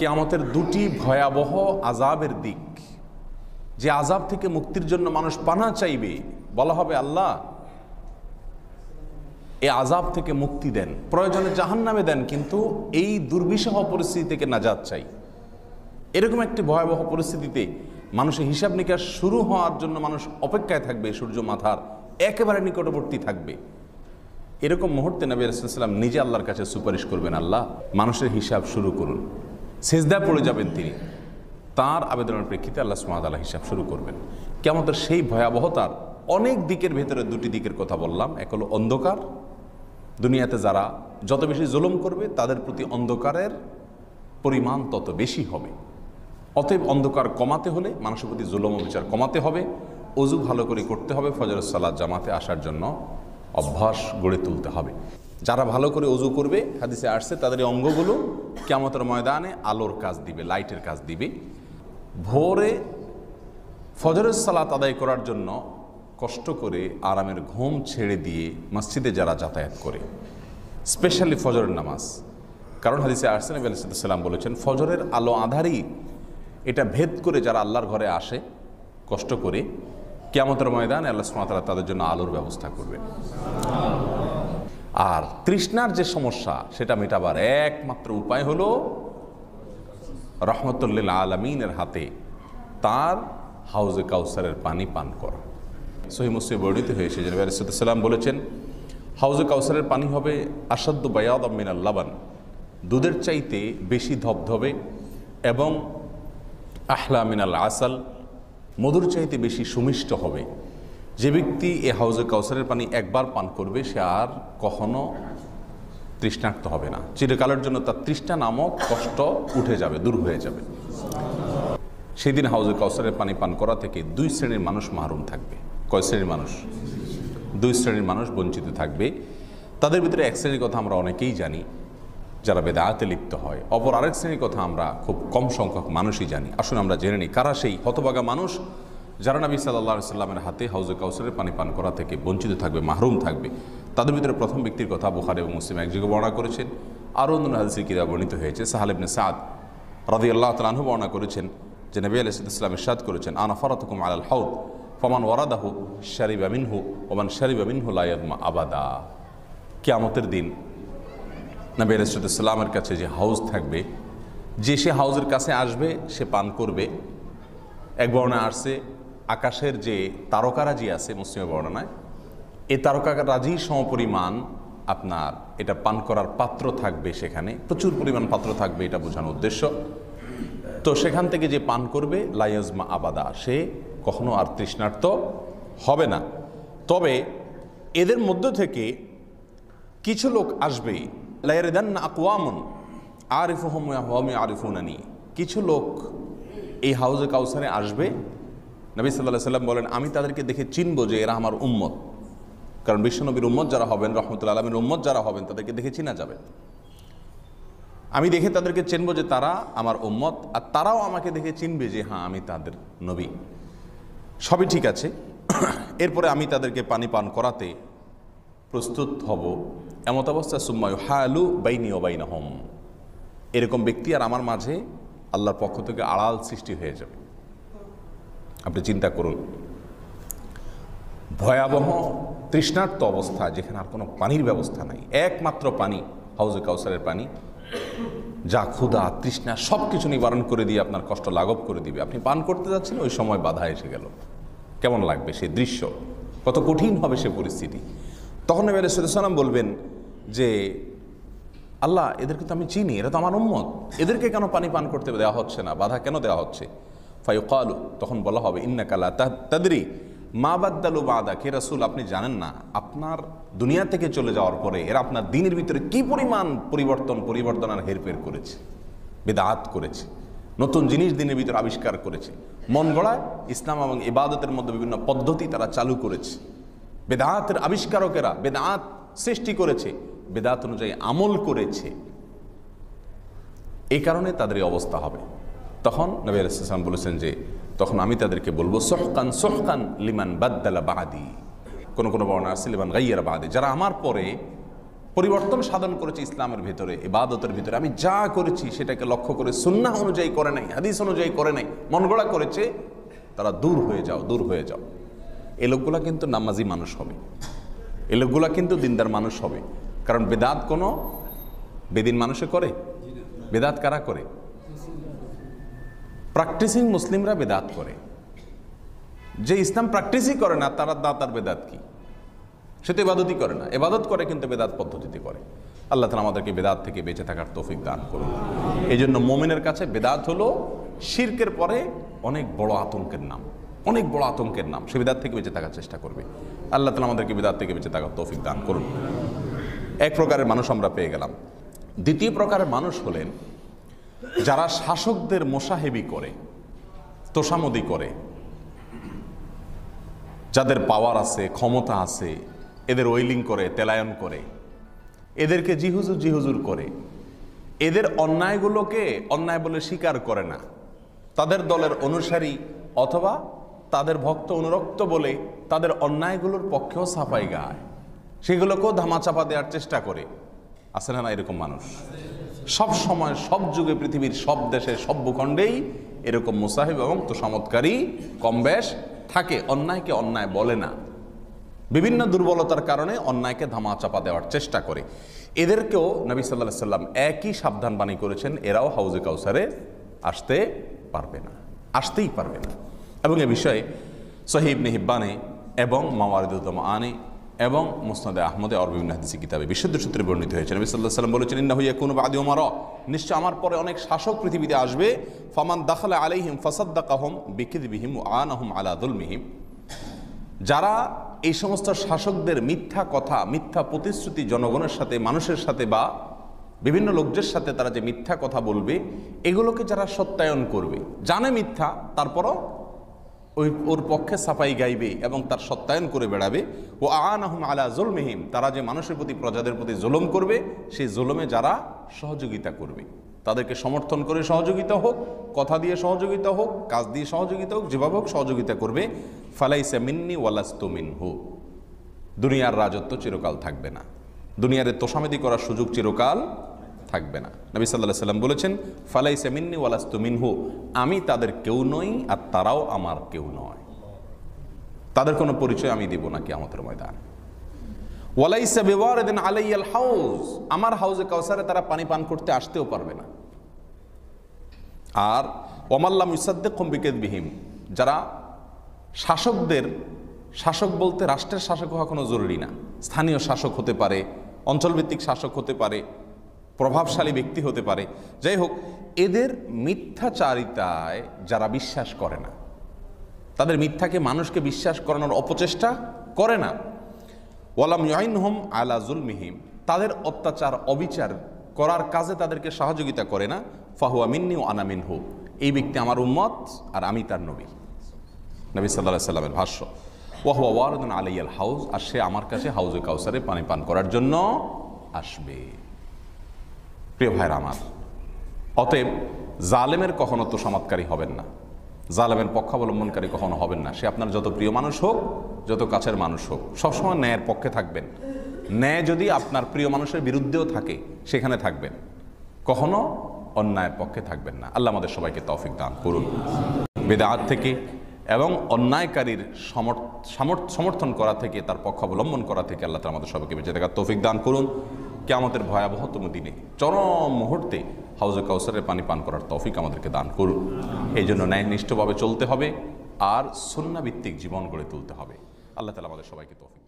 কিয়ামতের দুটি ভয়াবহ আযাবের দিক, যে আযাব থেকে মুক্তির জন্য মানুষ পানাহ চাইবে। বলা হবে, আল্লাহ এই আযাব থেকে মুক্তি দেন, প্রয়োজনে জাহান্নামে দেন, কিন্তু এই দুর্বিষহ পরিস্থিতি থেকে নাজাত চাই। এরকম একটি ভয়াবহ পরিস্থিতিতে মানুষের হিসাব নিকাশ শুরু হওয়ার জন্য মানুষ অপেক্ষায় থাকবে, সূর্য মাথার একেবারে নিকটবর্তী থাকবে। এরকম মুহূর্তে নবী রাসূলুল্লাহ সাল্লাল্লাহু আলাইহি ওয়াসাল্লাম নিজে আল্লাহর কাছে সুপারিশ করবেন, আল্লাহ মানুষের হিসাব শুরু করুন। সিজদায় পড়ে যাবেন তিনি, তার আবেদনের প্রেক্ষিতে আল্লাহ সুবহানাহু ওয়া তাআলা হিসাব শুরু করবেন। কিয়ামতের সেই ভয়াবহতার অনেক দিকের ভেতরে দুটি দিকের কথা বললাম। এক হলো অন্ধকার, দুনিয়াতে যারা যত বেশি জুলুম করবে তাদের প্রতি অন্ধকারের পরিমাণ তত বেশি হবে। অতএব অন্ধকার কমাতে হলে মানুষের প্রতি জুলুম ও বিচার কমাতে হবে। ওযু ভালো করে করতে হবে, ফজরের সালাত জামাতে আসার জন্য অভ্যাস গড়ে তুলতে হবে। যারা ভালো করে ওযু করবে, হাদিসে আসছে, তাদের এই অঙ্গগুলো কিয়ামতের ময়দানে আলোর কাজ দিবে, লাইটের কাজ দিবে। ভোরে ফজরের সালাত আদায় করার জন্য কষ্ট করে আরামের ঘুম ছেড়ে দিয়ে মসজিদে যারা যাতায়াত করে, স্পেশালি ফজরের নামাজ, কারণ হাদিসে আসছে নবী আলাইহিস সালাম বলেছেন, ফজরের আলো আঁধারি এটা ভেদ করে যারা আল্লাহর ঘরে আসে কষ্ট করে, কিয়ামতের ময়দানে আল্লাহ সুবহানাহু ওয়া তাআলা তাদের জন্য আলোর ব্যবস্থা করবে। আর তৃষ্ণার যে সমস্যা সেটা মেটাবার একমাত্র উপায় হলো রাহমাতুল লিল আলামিনের হাতে তার হাউজে কাউসারের পানি পান করা। সহিহ মুসলিমে বর্ণিত হয়েছে যে নবী আলাইহিস সালাম বলেছেন, হাউজে কাউসারের পানি হবে আসাদ্দু বায়াদাম মিনাল লাবান, দুধের চাইতে বেশি ধবধবে, এবং আহলা মিনাল আসাল, মধুর চাইতে বেশি সুমিষ্ট হবে। যে ব্যক্তি এ হাউজে কাউসারের পানি একবার পান করবে সে আর কখনো তৃষ্ণার্ত হবে না। চিরকালের জন্য তার তৃষ্ণা নামক কষ্ট উঠে যাবে, দূর হয়ে যাবে। সেই দিন হাউজে কাউসারের পানি পান করা থেকে দুই শ্রেণীর মানুষ মাহরুম থাকবে। কয় শ্রেণীর মানুষ? দুই শ্রেণীর মানুষ বঞ্চিত থাকবে। তাদের ভিতরে এক শ্রেণীর কথা আমরা অনেকেই জানি, যারা বেদাতে লিপ্ত হয়। অপর আরেক শ্রেণীর কথা আমরা খুব কম সংখ্যক মানুষই জানি। আসুন আমরা জেনে নিই কারা সেই হতভাগা মানুষ যারা নবী সাল্লাল্লাহু আলাইহি সাল্লামের হাতে হাউজে কাউসারের পানি পান করা থেকে বঞ্চিত থাকবে, মাহরুম থাকবে। তাদের ভিতরে প্রথম ব্যক্তির কথা বুখারী এবং মুসলিম এক জায়গায় বর্ণনা করেছেন, আরও অন্য হাদিসের কিতাবে বর্ণিত হয়েছে। সাহাল ইবনে সাদ রাদিয়াল্লাহু তাআলা আনহু বর্ণনা করেছেন যে নবী আলাইহিস সালাম ইরশাদ করেছেন, আনা ফারাতুকুম আলাল হাউদ ফামান ওয়ারাদাহু শারিবা মিনহু ওয়া মান শারিবা মিনহু লা ইয়াদমা আবাদা। কিয়ামতের দিন নবী আলাইহিস সালামের কাছে যে হাউজ থাকবে, যে সে হাউজের কাছে আসবে সে পান করবে। এক বর্ণনায় আসছে আকাশের যে তারকারাজি আছে মুসলিমের বর্ণনায়, এই তারকারাজি সমপরিমাণ আপনার এটা পান করার পাত্র থাকবে, সেখানে প্রচুর পরিমাণ পাত্র থাকবে, এটা বোঝানোর উদ্দেশ্য। তো সেখান থেকে যে পান করবে লা ইয়াজমা আবাদা, সে কখনো আর তৃষ্ণার্ত হবে না। তবে এদের মধ্য থেকে কিছু লোক আসবে, লা ইয়ারিদান্না আকওয়ামুন আরিফুহুম ওয়া হুম ইয়ারিফুনানি, কিছু লোক এই হাউজে কাউসারে আসবে। নবী সাল্লাল্লাহু আলাইহি সাল্লাম বলেন, আমি তাদেরকে দেখে চিনব যে এরা আমার উম্মত। কারণ বিশ্বনবীর উম্মত যারা হবেন, রাহমাতুল আলামিনের উম্মত যারা হবেন, তাদেরকে দেখে চিনা যাবে। আমি দেখে তাদেরকে চিনব যে তারা আমার উম্মত, আর তারাও আমাকে দেখে চিনবে যে হ্যাঁ আমি তাদের নবী। সবই ঠিক আছে। এরপরে আমি তাদেরকে পানি পান করাতে প্রস্তুত হব। এমত অবস্থা সুম্মা ইউহালু বাইনি ওয়া বাইনাহুম, এরকম ব্যক্তি আর আমার মাঝে আল্লাহর পক্ষ থেকে আড়াল সৃষ্টি হয়ে যাবে। আপনি চিন্তা করুন, ভয়াবহ তৃষ্ণার্ত অবস্থা, যেখানে আর কোনো পানির ব্যবস্থা নাই, একমাত্র পানি হাউজে কাউসারের পানি, যা ক্ষুধা তৃষ্ণা সব কিছু নিবারণ করে দিয়ে আপনার কষ্ট লাঘব করে দিবে। আপনি পান করতে যাচ্ছেন, ওই সময় বাধা এসে গেল, কেমন লাগবে সেই দৃশ্য, কত কঠিন হবে সে পরিস্থিতি। তখন নবী আলাইহিস সালাম বলবেন যে আল্লাহ, এদেরকে তো আমি চিনি, এরা তো আমার উম্মত, এদেরকে কেন পানি পান করতে দেওয়া হচ্ছে না, বাধা কেন দেওয়া হচ্ছে? ফায়ুকালু, তখন বলা হবে, ইন্নাকা লা তাদরি মা বাদদালু বাদাক, হে রাসূল আপনি জানেন না আপনার দুনিয়া থেকে চলে যাওয়ার পরে এরা আপনার দ্বীনের ভিতরে কি পরিমাণ পরিবর্তন আর হেরফের করেছে, বিদআত করেছে, নতুন জিনিস দ্বীনের ভিতরে আবিষ্কার করেছে, মন গড়া ইসলাম এবং ইবাদতের মধ্যে বিভিন্ন পদ্ধতি তারা চালু করেছে। বেদাতের আবিষ্কারকেরা বেদাত সৃষ্টি করেছে, বেদাত অনুযায়ী আমল করেছে, এই কারণে তাদের এই অবস্থা হবে। তখন নবী আলাইহিস সালাম বলেছেন যে তখন আমি তাদেরকে বলবো, সুহকান সুহকান লিমান বাদদালা বাদি, কোন কোন বর্ণনা আছে লিমান গায়্যারা বাদি, যারা আমার পরে পরিবর্তন সাধন করেছে ইসলামের ভিতরে, ইবাদতের ভিতরে। আমি যা করেছি সেটাকে লক্ষ্য করে সুন্নাহ অনুযায়ী করে নাই, হাদিস অনুযায়ী করে নাই, মন গড়া করেছে, তারা দূর হয়ে যাও, দূর হয়ে যাও। এই লোকগুলা কিন্তু নামাজি মানুষ হবে, এই লোকগুলা কিন্তু দিনদার মানুষ হবে। কারণ বেদাত কোনো বেদিন মানুষে করে? বেদাত কারা করে? প্র্যাকটিসিং মুসলিমরা বেদাত করে। যে ইসলাম প্র্যাকটিসই করে না তার বেদাত কি? সে তো ইবাদতই করে না, ইবাদত করে কিন্তু বেদাত পদ্ধতিতে করে। আল্লাহ তাআলা আমাদেরকে বেদাত থেকে বেঁচে থাকার তৌফিক দান করুন। এই জন্য মুমিনের কাছে বেদাত হলো শিরকের পরে অনেক বড় আতঙ্কের নাম, অনেক বড় আতঙ্কের নাম। সে বেদাত থেকে বেঁচে থাকার চেষ্টা করবে। আল্লাহ তাআলা আমাদেরকে বেদাত থেকে বেঁচে থাকার তৌফিক দান করুন। এক প্রকারের মানুষ আমরা পেয়ে গেলাম। দ্বিতীয় প্রকারের মানুষ হলেন যারা শাসকদের মোসাহেবি করে, তোষামদি করে, যাদের পাওয়ার আছে, ক্ষমতা আছে, এদের ওয়েলিং করে, তেলায়ন করে, এদেরকে জিহুজুর জিহুজুর করে, এদের অন্যায়গুলোকে অন্যায় বলে স্বীকার করে না, তাদের দলের অনুসারী অথবা তাদের ভক্ত অনুরক্ত বলে তাদের অন্যায়গুলোর পক্ষেও সাফাই গায়, সেগুলোকেও ধামাচাপা দেওয়ার চেষ্টা করে। আছে না এরকম মানুষ? সব সময়, সব যুগে, পৃথিবীর সব দেশে, সব ভূখণ্ডেই এরকম মুসাহিব এবং তোষামতকারী কম বেশ থাকে। অন্যায়কে অন্যায় বলে না, বিভিন্ন দুর্বলতার কারণে অন্যায়কে ধামাচাপা দেওয়ার চেষ্টা করে। এদেরকেও নবী সাল্লাল্লাহু আলাইহি ওয়াসাল্লাম একই সাবধান বাণী করেছেন, এরাও হাউজে কাউসারে আসতে পারবে না, আসতেই পারবে না। এবং এ বিষয়ে সহিহ ইবনে হিব্বানে এবং মাওয়ারিদুত মাআনি এবং মুসনাদে আহমদে আর বিভিন্ন হাদিসি কিতাবে বিশুদ্ধ সূত্রে বর্ণিত হয়েছে। নবী সাল্লাল্লাহু আলাইহি ওয়াসাল্লাম বলেছেন, ইন্নাহু ইয়াকুনু বা'দি উমারা, নিশ্চয় আমার পরে অনেক শাসক পৃথিবীতে আসবে। ফামান দাখালা আলাইহিম ফাসাদ্দাকাহুম বিকিযবিহিম ওয়া আনাহুম আলা যুলমিহিম, যারা এই সমস্ত শাসকদের মিথ্যা কথা, মিথ্যা প্রতিশ্রুতি জনগণের সাথে, মানুষের সাথে বা বিভিন্ন লোকদের সাথে তারা যে মিথ্যা কথা বলবে, এগুলোকে যারা সত্যায়ন করবে, জানে মিথ্যা, তারপরও ওর পক্ষে সাফাই গাইবে এবং তার সত্যায়ন করে বেড়াবে। ও আনাহুম আলা যুলমিহিম, তারা যে মানুষের প্রতি, প্রজাদের প্রতি জুলুম করবে, সেই জুলুমে যারা সহযোগিতা করবে, তাদেরকে সমর্থন করে সহযোগিতা হোক, কথা দিয়ে সহযোগিতা হোক, কাজ দিয়ে সহযোগিতা হোক, যেভাবে হোক সহযোগিতা করবে। ফালাইসা মিন্নি ওয়ালাস্তু মিনহু, দুনিয়ার রাজত্ব চিরকাল থাকবে না, দুনিয়ার তোষামেদি করার সুযোগ চিরকাল থাকবে না। নবী সাল্লাল্লাহু আলাইহি ওয়াসাল্লাম বলেছেন, ফালাইসা মিন্নি ওয়ালাস্তু মিনহু, আমি তাদের কেউ নই আর তারাও আমার কেউ নয়, তাদের কোনো পরিচয় আমি দিব না কিয়ামতের ময়দানে। ওয়ালাইসা বিওয়ারিদিন আলাইয়াল হাউজ, আমার হাউজে কাউসারে তারা পানি পান করতে আসতেও পারবে না। আর ওয়ামাল্লাম ইউসাদ্দিকুম বিকিযবিহিম, যারা শাসকদের, শাসক বলতে রাষ্ট্রের শাসক হওয়া কোনো জরুরি না, স্থানীয় শাসক হতে পারে, অঞ্চলভিত্তিক শাসক হতে পারে, প্রভাবশালী ব্যক্তি হতে পারে, যাই হোক, এদের মিথ্যাচারিতায় যারা বিশ্বাস করে না, তাদের মিথ্যাকে মানুষকে বিশ্বাস করানোর অপচেষ্টা করে না, ওয়ালাম ইউইনহুম আলা যুলমিহিম, তাদের অত্যাচার অবিচার করার কাজে তাদেরকে সহযোগিতা করে না, ফাহুয়া মিন্নি ওয়া আনা মিনহু, এই ব্যক্তি আমার উম্মত আর আমি তার নবী। নবী সাল্লাল্লাহু আলাইহি ওয়াসাল্লামের ভাষ্য। ওয়া হুয়া ওয়ারিদুন আলাইয়াল হাউজ, আর সে আমার কাছে হাউজে কাউসারে পানি পান করার জন্য আসবে। প্রিয় ভাইরা আমার, অতএব জালেমের কখনো তো সমাৎকারী হবেন না, জালেমের পক্ষাবলম্বনকারী কখনো হবেন না। সে আপনার যত প্রিয় মানুষ হোক, যত কাছের মানুষ হোক, সবসময় ন্যায়ের পক্ষে থাকবেন। ন্যায় যদি আপনার প্রিয় মানুষের বিরুদ্ধেও থাকে, সেখানে থাকবেন, কখনো অন্যায়ের পক্ষে থাকবেন না। আল্লাহ আমাদের সবাইকে তৌফিক দান করুন। বিদআত থেকে এবং অন্যায়কারীর সমর্থন করা থেকে, তার পক্ষ অবলম্বন করা থেকে আল্লাহ তাআলা আমাদের সবাইকে বেঁচে থাকার তৌফিক দান করুন। কিয়ামতের ভয়াবহতম দিনে, চরম মুহূর্তে হাউজে কাউসারের পানি পান করার তৌফিক আমাদেরকে দান করুন। এই জন্য ন্যায়নিষ্ঠভাবে চলতে হবে আর সুন্নাহ ভিত্তিক জীবন গড়ে তুলতে হবে। আল্লাহ তাআলা আমাদের সবাইকে তৌফিক